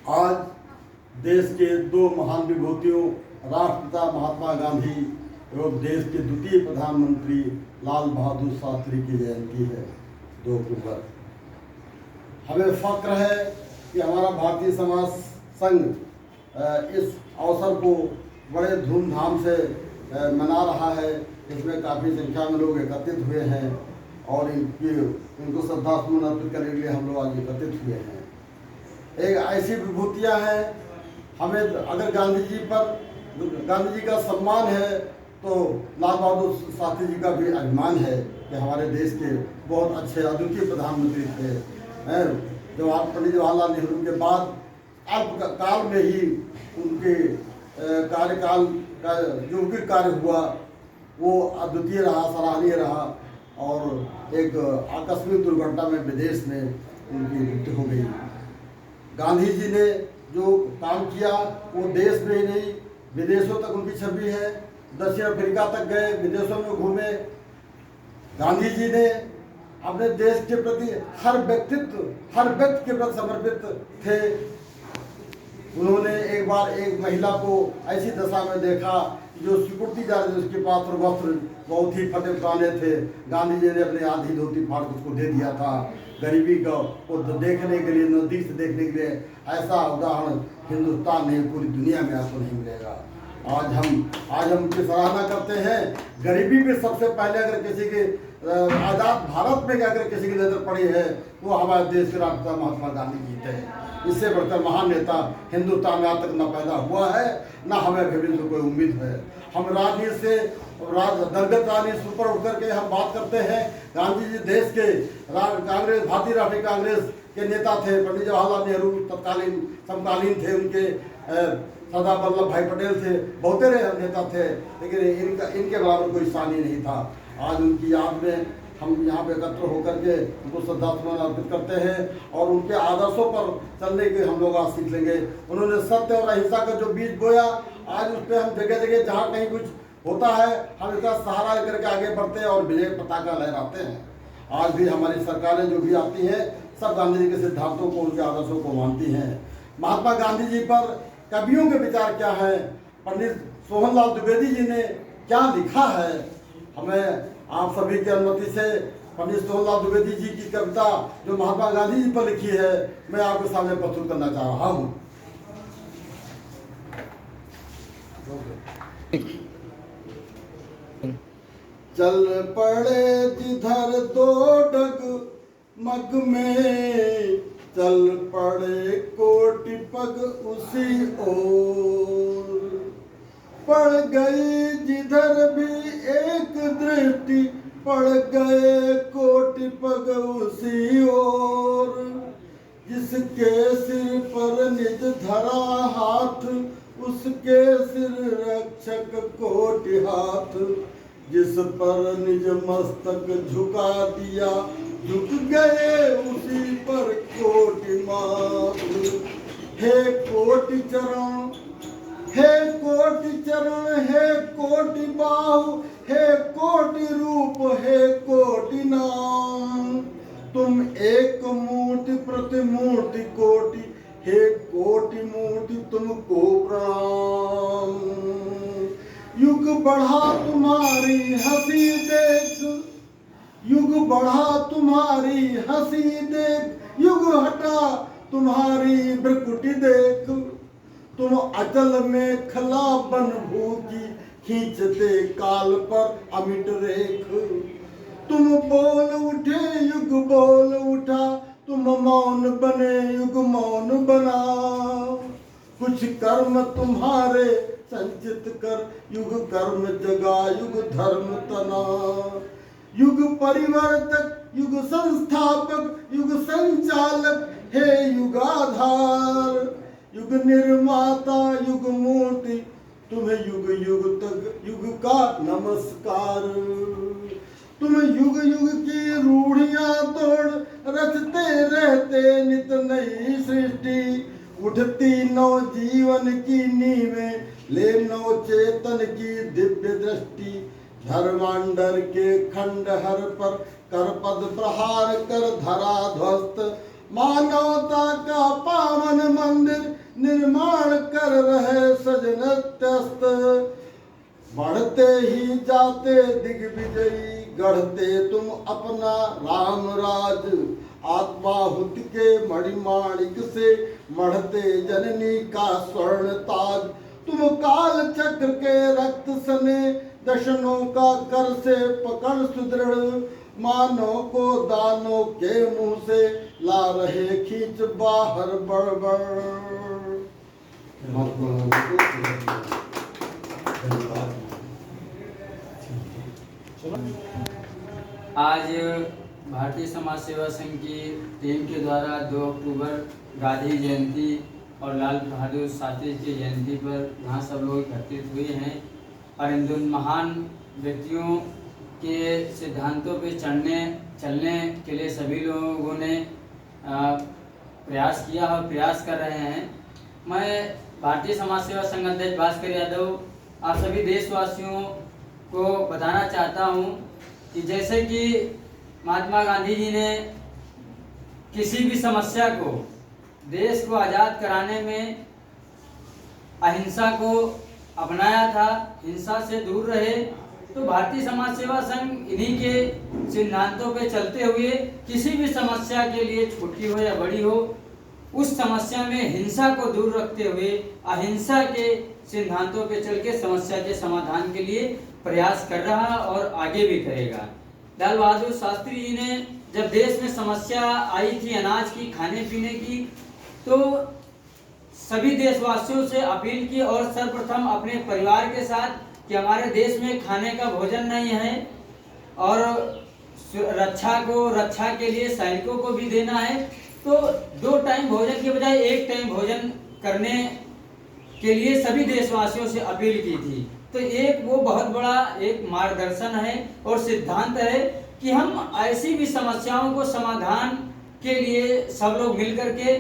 आज देश के दो महान विभूतियों राष्ट्रपिता महात्मा गांधी एवं देश के द्वितीय प्रधानमंत्री लाल बहादुर शास्त्री की जयंती है 2 अक्टूबर। हमें फक्र है कि हमारा भारतीय समाज संघ इस अवसर को बड़े धूमधाम से मना रहा है। इसमें काफ़ी संख्या में लोग एकत्रित हुए हैं और इनको श्रद्धासुमन अर्पित करने के लिए हम लोग आज एकत्रित हुए हैं। एक ऐसी विभूतियाँ हैं, हमें अगर गांधी जी का सम्मान है तो लाल बहादुर शास्त्री जी का भी अभिमान है कि हमारे देश के बहुत अच्छे अद्वितीय प्रधानमंत्री थे। पंडित जवाहरलाल नेहरू के बाद अल्प काल में ही उनके कार्यकाल का जो भी कार्य हुआ वो अद्वितीय रहा, सराहनीय रहा और एक आकस्मिक दुर्घटना में विदेश में उनकी मृत्यु हो गई। गांधी जी ने जो काम किया वो देश में ही नहीं विदेशों तक उनकी छवि है। दक्षिण अफ्रीका तक गए, विदेशों में घूमे। गांधी जी ने अपने देश के प्रति हर व्यक्ति के प्रति समर्पित थे। उन्होंने एक बार एक महिला को ऐसी दशा में देखा जो सिकुड़ती जा रही थी, उसके पास वस्त्र बहुत ही फटे पुराने थे। गांधी जी ने अपने आधी धोती फाड़ उसको दे दिया था। गरीबी को देखने के लिए, नजदीक से देखने के लिए ऐसा उदाहरण हिंदुस्तान नहीं पूरी दुनिया में आपको नहीं मिलेगा। आज हम उनकी सराहना करते हैं। गरीबी पे सबसे पहले अगर किसी के आज़ाद भारत में अगर किसी की नज़र पड़ी है वो हमारे देश के राष्ट्रपिता महात्मा गांधी जी थे। इससे बढ़कर महान नेता हिंदुस्तान में आज तक न पैदा हुआ है न हमें भविष्य में कोई उम्मीद है। हम राजनीति से दलगत राजनीति ऊपर उठ करके हम बात करते हैं। गांधी जी देश के कांग्रेस, भारतीय राष्ट्रीय कांग्रेस के नेता थे। पंडित जवाहरलाल नेहरू तत्कालीन समकालीन थे, उनके सरदार वल्लभ भाई पटेल थे, बहुते नेता थे, लेकिन इनके बराबर कोई सानी नहीं था। आज उनकी याद में हम यहाँ पे एकत्र होकर के उनको श्रद्धासुमन अर्पित करते हैं और उनके आदर्शों पर चलने के हम लोग आज सीख लेंगे। उन्होंने सत्य और अहिंसा का जो बीज बोया, आज उस पर हम जगह जगह जहाँ कहीं कुछ होता है हम इसका सहारा लेकर के आगे बढ़ते हैं और विजय पताका लहराते हैं। आज भी हमारी सरकारें जो भी आती हैं सब गांधी जी के सिद्धांतों को, उनके आदर्शों को मानती हैं। महात्मा गांधी जी पर कवियों के विचार क्या है, पंडित सोहनलाल द्विवेदी जी ने क्या लिखा है, हमें आप सभी की अनुमति से पंडित सोहनलाल द्विवेदी जी की कविता जो महात्मा गांधी जी पर लिखी है मैं आपके सामने प्रस्तुत करना चाह रहा हूँ। चल पड़े जिधर दो डग मग में, चल पड़े कोटि पग उसी ओर, पड़ गई जिधर भी एक दृष्टि, पड़ गए कोटि पग उसी ओर। जिसके सिर पर निज धरा हाथ, उसके सिर रक्षक कोटि हाथ। जिस पर निज मस्तक झुका दिया, झुक गए उसी पर कोटि माथ। हे कोटि चरण, हे कोटि चरण, हे कोटि बाहु, हे कोटि रूप, हे कोटि नाम। तुम एक मूर्ति प्रतिमूर्ति कोटि, हे कोटि मूर्ति तुमको प्रणाम। युग बढ़ा तुम्हारी हंसी देख, युग बढ़ा तुम्हारी हंसी देख, युग हटा तुम्हारी भ्रकुटी देख। तुम अचल में खला बन भूखी, खींचते काल पर अमिट रेख। तुम बोल उठे युग बोल उठा, तुम मौन बने युग मौन बना। कुछ कर्म तुम्हारे संचित कर, युग कर्म जगा युग धर्म तना। युग परिवर्तक, युग संस्थापक, युग संचालक, हे युगाधार। युग निर्माता, युग मूर्ति, तुम्हें युग युग तक युग का नमस्कार। तुम युग युग की रूढ़ियां तोड़ रचते रहते नित नई सृष्टि। उठती नव जीवन की नींवें, ले नव चेतन की दिव्य दृष्टि। धर्मांडर के खंडहर पर कर पद प्रहार कर धरा ध्वस्त। मानवता का पावन मंदिर निर्माण कर रहे सजनत्यस्त, बढ़ते ही जाते दिग्विजयी, गढ़ते तुम अपना राम राज, आत्माहुति के मणिमाणिक से मढ़ते जननी का स्वर्ण ताज। तुम काल चक्र के रक्त सने दशनों का कर से पकड़ सुदृढ़, मानव को दानों के मुंह से ला रहे खींच बाहर बड़बड़। आज भारतीय समाज सेवा संघ की टीम के द्वारा 2 अक्टूबर गांधी जयंती और लाल बहादुर शास्त्री की जयंती पर यहाँ सब लोग एकत्रित हुए हैं और इन दोनों महान व्यक्तियों के सिद्धांतों पे चलने के लिए सभी लोगों ने प्रयास किया और प्रयास कर रहे हैं। मैं भारतीय समाज सेवा संघ अध्यक्ष भास्कर यादव आप सभी देशवासियों को बताना चाहता हूं कि जैसे कि महात्मा गांधी जी ने किसी भी समस्या को देश को आज़ाद कराने में अहिंसा को अपनाया था, हिंसा से दूर रहे, तो भारतीय समाज सेवा संघ इन्हीं के सिद्धांतों पे चलते हुए किसी भी समस्या के लिए छोटी हो या बड़ी हो, उस समस्या में हिंसा को दूर रखते हुए अहिंसा के सिद्धांतों पे चल के समस्या के समाधान के लिए प्रयास कर रहा और आगे भी करेगा। लाल बहादुर शास्त्री जी ने जब देश में समस्या आई थी अनाज की, खाने पीने की, तो सभी देशवासियों से अपील की और सर्वप्रथम अपने परिवार के साथ कि हमारे देश में खाने का भोजन नहीं है और रक्षा के लिए सैनिकों को भी देना है, तो 2 टाइम भोजन के बजाय 1 टाइम भोजन करने के लिए सभी देशवासियों से अपील की थी। तो एक वो बहुत बड़ा एक मार्गदर्शन है और सिद्धांत है कि हम ऐसी भी समस्याओं को समाधान के लिए सब लोग मिलकर के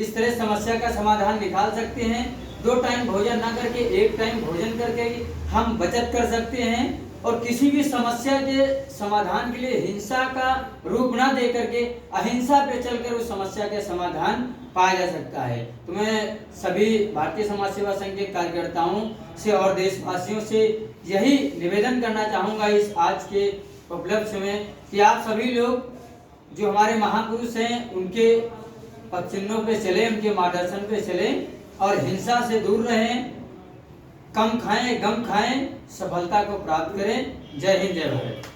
इस तरह समस्या का समाधान निकाल सकते हैं। 2 टाइम भोजन ना करके 1 टाइम भोजन करके हम बचत कर सकते हैं और किसी भी समस्या के समाधान के लिए हिंसा का रूप ना दे करके अहिंसा पे चलकर उस समस्या के समाधान पाया जा सकता है। तो मैं सभी भारतीय समाज सेवा संघ के कार्यकर्ताओं से और देशवासियों से यही निवेदन करना चाहूँगा इस आज के उपलक्ष्य में कि आप सभी लोग जो हमारे महापुरुष हैं उनके पद चिन्हों पे चले, उनके मार्गदर्शन पे चले और हिंसा से दूर रहें, कम खाएं, गम खाएं, सफलता को प्राप्त करें। जय हिंद, जय भारत।